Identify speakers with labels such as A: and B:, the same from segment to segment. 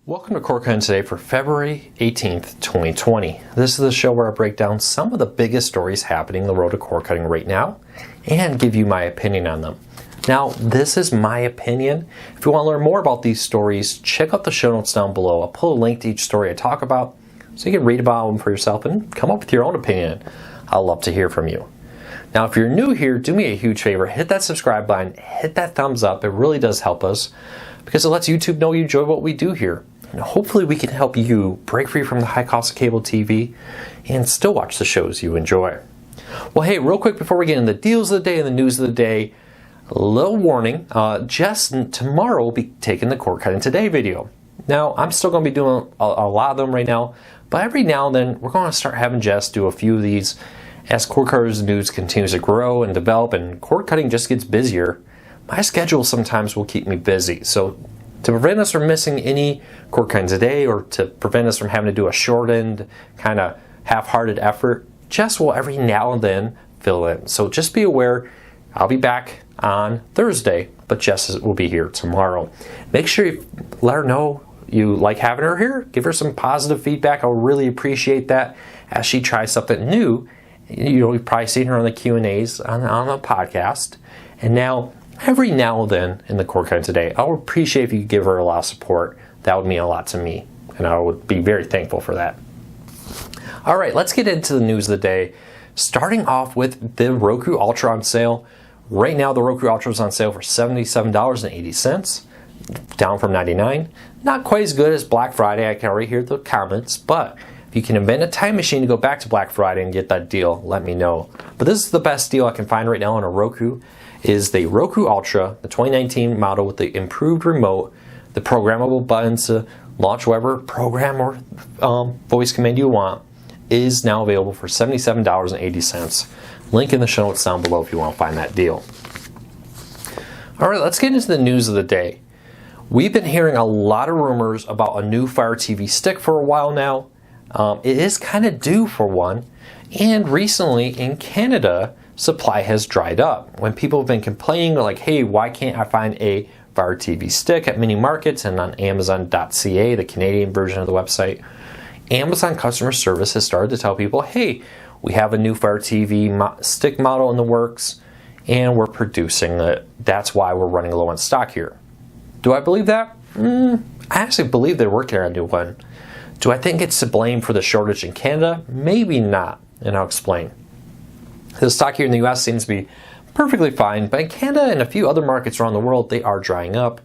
A: Welcome to Cord Cutting Today for February 18th, 2020. This is the show where I break down some of the biggest stories happening in the world of cord cutting right now and give you my opinion on them. Now, this is my opinion. If you want to learn more about these stories, check out the show notes down below. I'll put a link to each story I talk about so you can read about them for yourself and come up with your own opinion. I'd love to hear from you. Now, if you're new here, do me a huge favor. Hit that subscribe button, hit that thumbs up. It really does help us because it lets YouTube know you enjoy what we do here. And hopefully we can help you break free from the high cost of cable TV and still watch the shows you enjoy. Well, hey, real quick before we get into the deals of the day and the news of the day, a little warning, Jess tomorrow will be taking the Cord Cutting Today video. Now, I'm still going to be doing a lot of them right now, but every now and then we're going to start having Jess do a few of these as cord cutters news continues to grow and develop and cord cutting just gets busier. My schedule sometimes will keep me busy, so to prevent us from missing any Cord Cutting Today or to prevent us from having to do a shortened, kind of half-hearted effort, Jess will every now and then fill in. So just be aware, I'll be back on Thursday, but Jess will be here tomorrow. Make sure you let her know you like having her here. Give her some positive feedback. I'll really appreciate that as she tries something new. You know, you've probably seen her on the Q&As on the podcast. And now, every now and then in the Cord Cutting Today, I would appreciate if you could give her a lot of support. That would mean a lot to me, and I would be very thankful for that. All right, let's get into the news of the day. Starting off with the Roku Ultra on sale. Right now, the Roku Ultra is on sale for $77.80, down from $99. Not quite as good as Black Friday. I can already hear the comments, but if you can invent a time machine to go back to Black Friday and get that deal, let me know. But this is the best deal I can find right now on a Roku. Is the Roku Ultra, the 2019 model with the improved remote, the programmable buttons to launch whatever program or voice command you want, is now available for $77.80. Link in the show notes down below if you want to find that deal. All right, let's get into the news of the day. We've been hearing a lot of rumors about a new Fire TV stick for a while now. It is kind of due for one, and recently in Canada, supply has dried up. When people have been complaining like, hey, why can't I find a Fire TV stick at mini markets and on Amazon.ca, the Canadian version of the website, Amazon customer service has started to tell people, hey, we have a new Fire TV stick model in the works and we're producing it. That's why we're running low on stock here. Do I believe that? I actually believe they're working on a new one. Do I think it's to blame for the shortage in Canada? Maybe not, and I'll explain. The stock here in the US seems to be perfectly fine, but in Canada and a few other markets around the world, they are drying up.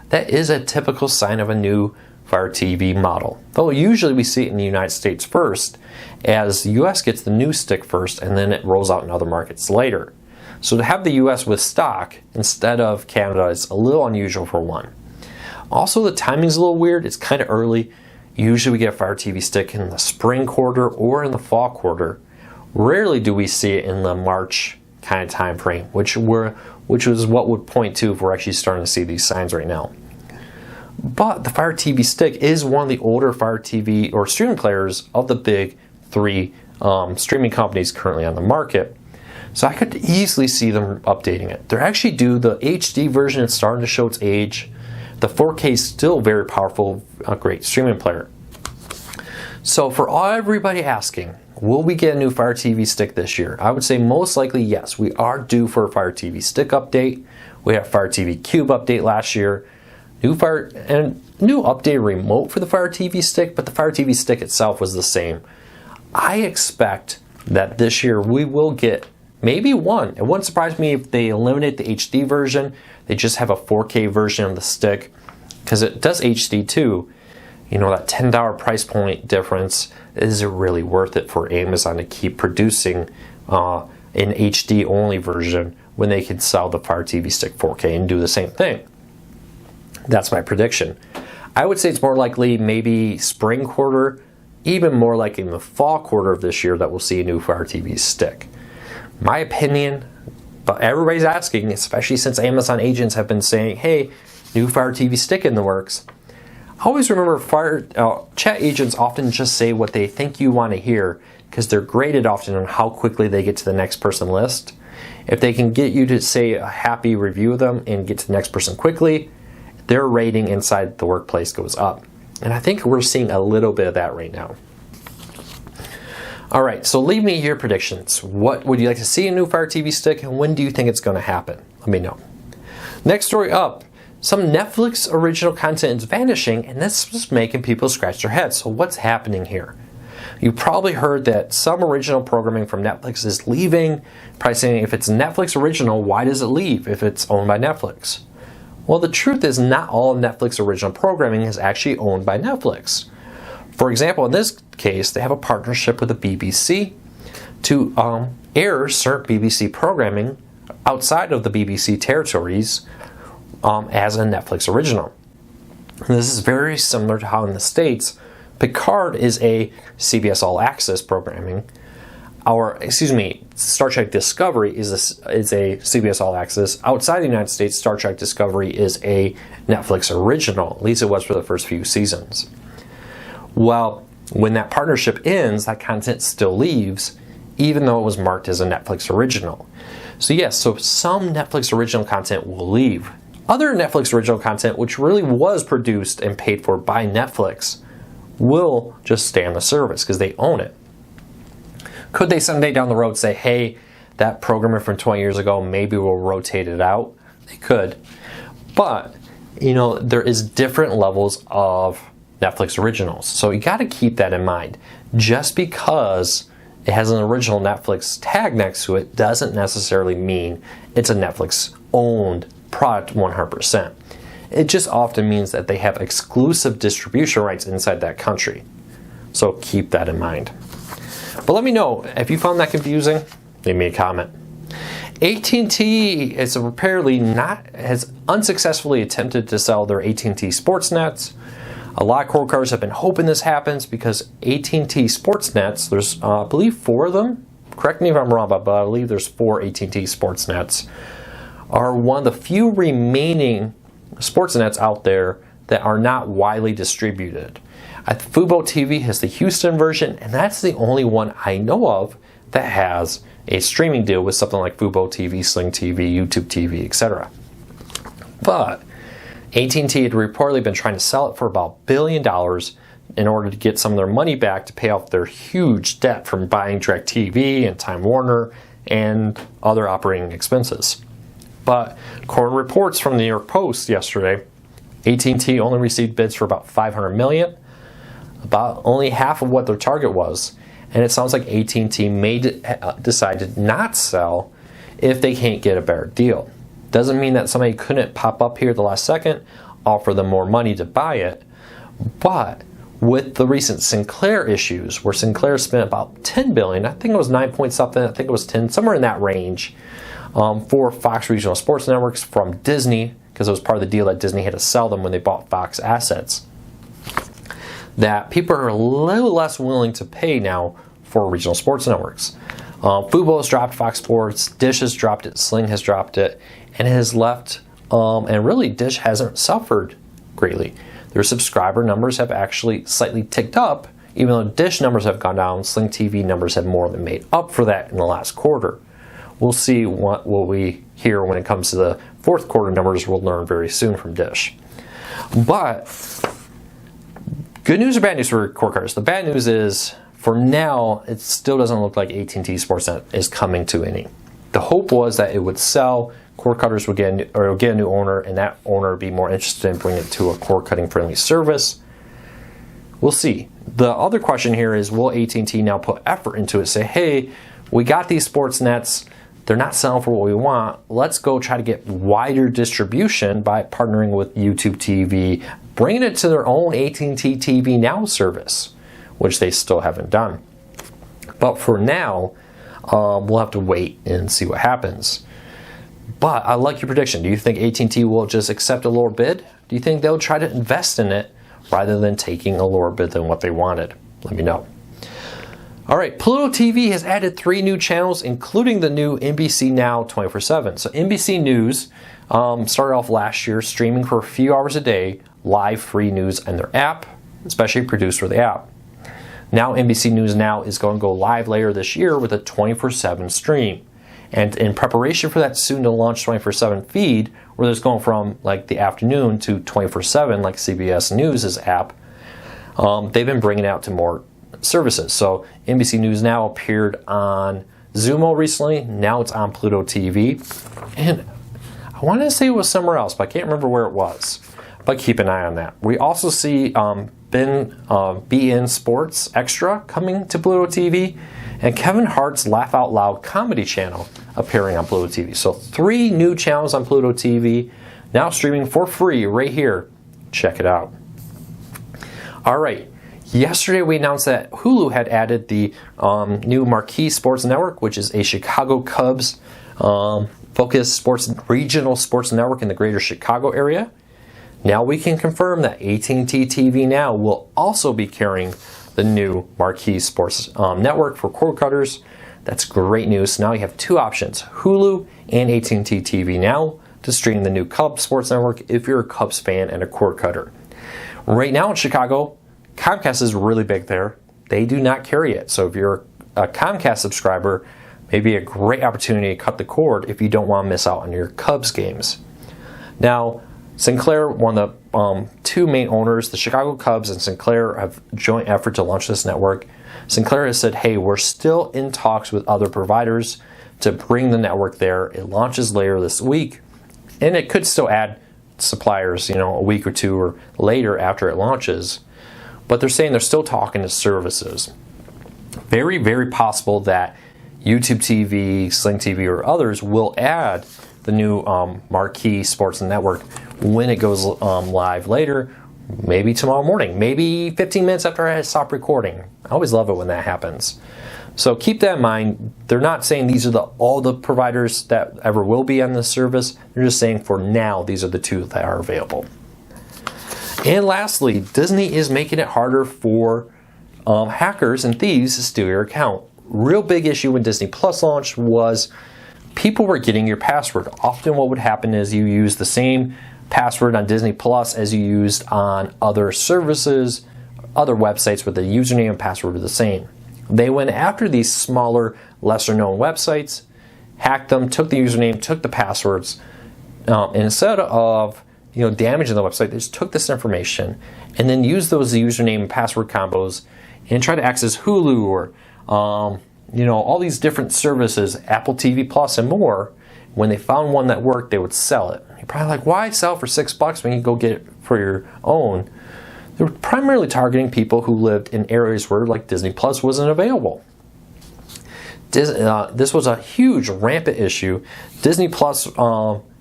A: That is a typical sign of a new Fire TV model. Though usually we see it in the United States first, as the US gets the new stick first and then it rolls out in other markets later. So to have the US with stock instead of Canada is a little unusual for one. Also, the timing's a little weird. It's kind of early. Usually we get a Fire TV stick in the spring quarter or in the fall quarter. Rarely do we see it in the March kind of time frame, which was what would point to if we're actually starting to see these signs right now. But the Fire TV stick is one of the older Fire TV or streaming players of the big three streaming companies currently on the market. So I could easily see them updating it. They're actually due. The HD version is starting to show its age. The 4K is still very powerful, a great streaming player. So for everybody asking, will we get a new Fire TV stick this year? I would say most likely yes. We are due for a Fire TV stick update. We had a Fire TV Cube update last year. New updated remote for the Fire TV stick, but the Fire TV stick itself was the same. I expect that this year we will get maybe one. It wouldn't surprise me if they eliminate the HD version. They just have a 4K version of the stick because it does HD too. You know, that $10 price point difference, is it really worth it for Amazon to keep producing an HD only version when they can sell the Fire TV Stick 4K and do the same thing? That's my prediction. I would say it's more likely maybe spring quarter, even more likely in the fall quarter of this year that we'll see a new Fire TV Stick. My opinion, but everybody's asking, especially since Amazon agents have been saying, hey, new Fire TV Stick in the works. Always remember, chat agents often just say what they think you want to hear because they're graded often on how quickly they get to the next person list. If they can get you to say a happy review of them and get to the next person quickly, their rating inside the workplace goes up. And I think we're seeing a little bit of that right now. All right, so leave me your predictions. What would you like to see in a new Fire TV stick, and when do you think it's going to happen? Let me know. Next story up, some Netflix original content is vanishing, and this is making people scratch their heads. So what's happening here? You probably heard that some original programming from Netflix is leaving. Probably saying, if it's Netflix original, why does it leave if it's owned by Netflix? Well, the truth is not all Netflix original programming is actually owned by Netflix. For example, in this case, they have a partnership with the BBC to air certain BBC programming outside of the BBC territories as a Netflix original. And this is very similar to how in the States, Picard is a CBS All Access programming. Star Trek Discovery is a CBS All Access. Outside the United States, Star Trek Discovery is a Netflix original. At least it was for the first few seasons. Well, when that partnership ends, that content still leaves, even though it was marked as a Netflix original. So yes, so some Netflix original content will leave. Other Netflix original content, which really was produced and paid for by Netflix, will just stay on the service because they own it. Could they someday down the road say, hey, that programmer from 20 years ago, maybe we'll rotate it out? They could. But, there is different levels of Netflix originals. So you got to keep that in mind. Just because it has an original Netflix tag next to it doesn't necessarily mean it's a Netflix owned product 100%. It just often means that they have exclusive distribution rights inside that country. So keep that in mind. But let me know if you found that confusing. Leave me a comment. AT&T has unsuccessfully attempted to sell their AT&T sports nets. A lot of cord cutters have been hoping this happens because AT&T sports nets, there's I believe 4 of them. Correct me if I'm wrong, but I believe there's 4 AT&T sports nets. Are one of the few remaining sports nets out there that are not widely distributed. Pluto TV has the Houston version, and that's the only one I know of that has a streaming deal with something like Pluto TV, Sling TV, YouTube TV, etc. But AT&T had reportedly been trying to sell it for about $1 billion in order to get some of their money back to pay off their huge debt from buying DirecTV and Time Warner and other operating expenses. But according to reports from the New York Post yesterday, AT&T only received bids for about $500 million, about only half of what their target was. And it sounds like AT&T may decide to not sell if they can't get a better deal. Doesn't mean that somebody couldn't pop up here at the last second, offer them more money to buy it. But with the recent Sinclair issues, where Sinclair spent about $10 billion, I think it was 9 point something, I think it was 10, somewhere in that range, for Fox Regional Sports Networks from Disney, because it was part of the deal that Disney had to sell them when they bought Fox assets, that people are a little less willing to pay now for regional sports networks. Fubo has dropped Fox Sports, Dish has dropped it, Sling has dropped it, and it has left, and really Dish hasn't suffered greatly. Their subscriber numbers have actually slightly ticked up, even though Dish numbers have gone down. Sling TV numbers have more than made up for that in the last quarter. We'll see what we hear when it comes to the fourth quarter numbers. We'll learn very soon from Dish. But good news or bad news for cord cutters? The bad news is, for now, it still doesn't look like AT&T Sportsnet is coming to any. The hope was that it would sell, cord cutters would get a new owner, and that owner would be more interested in bringing it to a cord cutting friendly service. We'll see. The other question here is, will AT&T now put effort into it? Say, hey, we got these sports nets. They're not selling for what we want. Let's go try to get wider distribution by partnering with YouTube TV, bringing it to their own AT&T TV Now service, which they still haven't done. But for now, we'll have to wait and see what happens. But I like your prediction. Do you think AT&T will just accept a lower bid? Do you think they'll try to invest in it rather than taking a lower bid than what they wanted? Let me know. All right, Pluto TV has added 3 new channels, including the new NBC Now 24/7. So NBC News started off last year streaming for a few hours a day, live free news in their app, especially produced for the app. Now NBC News Now is going to go live later this year with a 24/7 stream. And in preparation for that soon to launch 24/7 feed, where there's going from like the afternoon to 24/7 like CBS News' app, they've been bringing it out to more services. So NBC News Now appeared on Zumo recently. Now it's on Pluto TV. And I wanted to say it was somewhere else, but I can't remember where it was. But keep an eye on that. We also see beIN Sports Extra coming to Pluto TV, and Kevin Hart's Laugh Out Loud comedy channel appearing on Pluto TV. So 3 new channels on Pluto TV, now streaming for free right here. Check it out. All right. Yesterday we announced that Hulu had added the new Marquee Sports Network, which is a Chicago Cubs focused regional sports network in the greater Chicago area. Now we can confirm that AT&T TV Now will also be carrying the new Marquee Sports Network for cord cutters. That's great news. Now you have 2 options, Hulu and AT&T TV Now, to stream the new Cubs Sports Network if you're a Cubs fan and a cord cutter. Right now in Chicago, Comcast is really big there. They do not carry it. So if you're a Comcast subscriber, maybe a great opportunity to cut the cord if you don't want to miss out on your Cubs games. Now, Sinclair, one of the 2 main owners, the Chicago Cubs and Sinclair, have a joint effort to launch this network. Sinclair has said, hey, we're still in talks with other providers to bring the network there. It launches later this week, and it could still add suppliers, a week or 2 or later after it launches. But they're saying they're still talking to services. Very, very possible that YouTube TV, Sling TV, or others will add the new Marquee Sports Network when it goes live later, maybe tomorrow morning, maybe 15 minutes after I stop recording. I always love it when that happens. So keep that in mind. They're not saying these are all the providers that ever will be on this service. They're just saying for now, these are the 2 that are available. And lastly, Disney is making it harder for hackers and thieves to steal your account. Real big issue when Disney Plus launched was people were getting your password. Often what would happen is you use the same password on Disney Plus as you used on other services, other websites where the username and password were the same. They went after these smaller, lesser known websites, hacked them, took the username, took the passwords, and instead of damaging the website, they just took this information and then used those username and password combos and tried to access Hulu or all these different services, Apple TV Plus and more. When they found one that worked, they would sell it. You're probably like, why sell for $6 when you go get it for your own? They were primarily targeting people who lived in areas where Disney Plus wasn't available. This was a huge, rampant issue. Disney Plus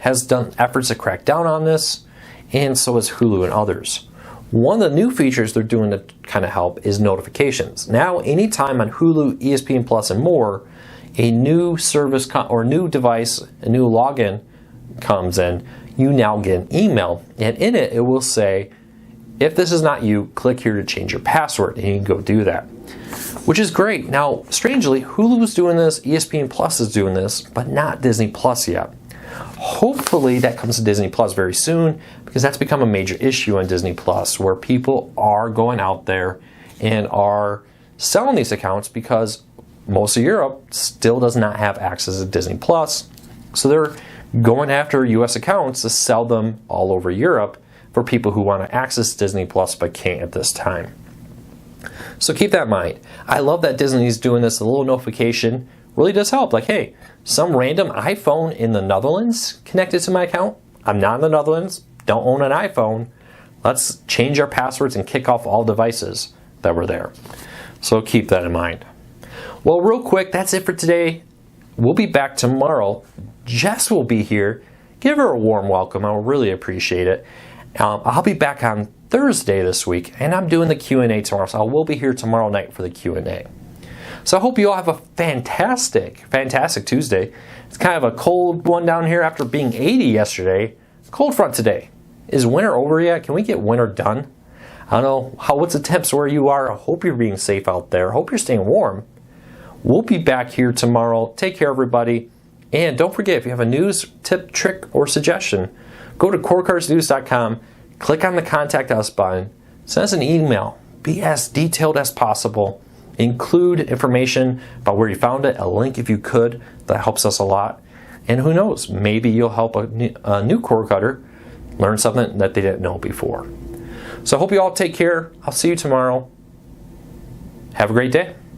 A: has done efforts to crack down on this, and so has Hulu and others. One of the new features they're doing to kind of help is notifications. Now, anytime on Hulu, ESPN Plus, and more, a new service or new device, a new login comes in, you now get an email, and in it, it will say, if this is not you, click here to change your password, and you can go do that, which is great. Now, strangely, Hulu's doing this, ESPN Plus is doing this, but not Disney Plus yet. Hopefully that comes to Disney Plus very soon, because that's become a major issue on Disney Plus, where people are going out there and are selling these accounts because most of Europe still does not have access to Disney Plus. So they're going after US accounts to sell them all over Europe for people who want to access Disney Plus but can't at this time. So keep that in mind. I love that Disney's doing this. A little notification really does help. Like, hey, some random iPhone in the Netherlands connected to my account. I'm not in the Netherlands, don't own an iPhone. Let's change our passwords and kick off all devices that were there. So keep that in mind. Well, real quick, that's it for today. We'll be back tomorrow. Jess will be here. Give her a warm welcome. I'll really appreciate it. I'll be back on Thursday this week, and I'm doing the Q&A tomorrow, so I will be here tomorrow night for the Q&A. So I hope you all have a fantastic Tuesday. It's kind of a cold one down here after being 80 yesterday. Cold front today. Is winter over yet? Can we get winter done? I don't know. What's the temps where you are? I hope you're being safe out there. I hope you're staying warm. We'll be back here tomorrow. Take care, everybody. And don't forget, if you have a news, tip, trick, or suggestion, go to cordcuttersnews.com, click on the Contact Us button, send us an email. Be as detailed as possible. Include information about where you found it, a link if you could. That helps us a lot. And who knows, maybe you'll help a new cord cutter learn something that they didn't know before. So I hope you all take care. I'll see you tomorrow. Have a great day.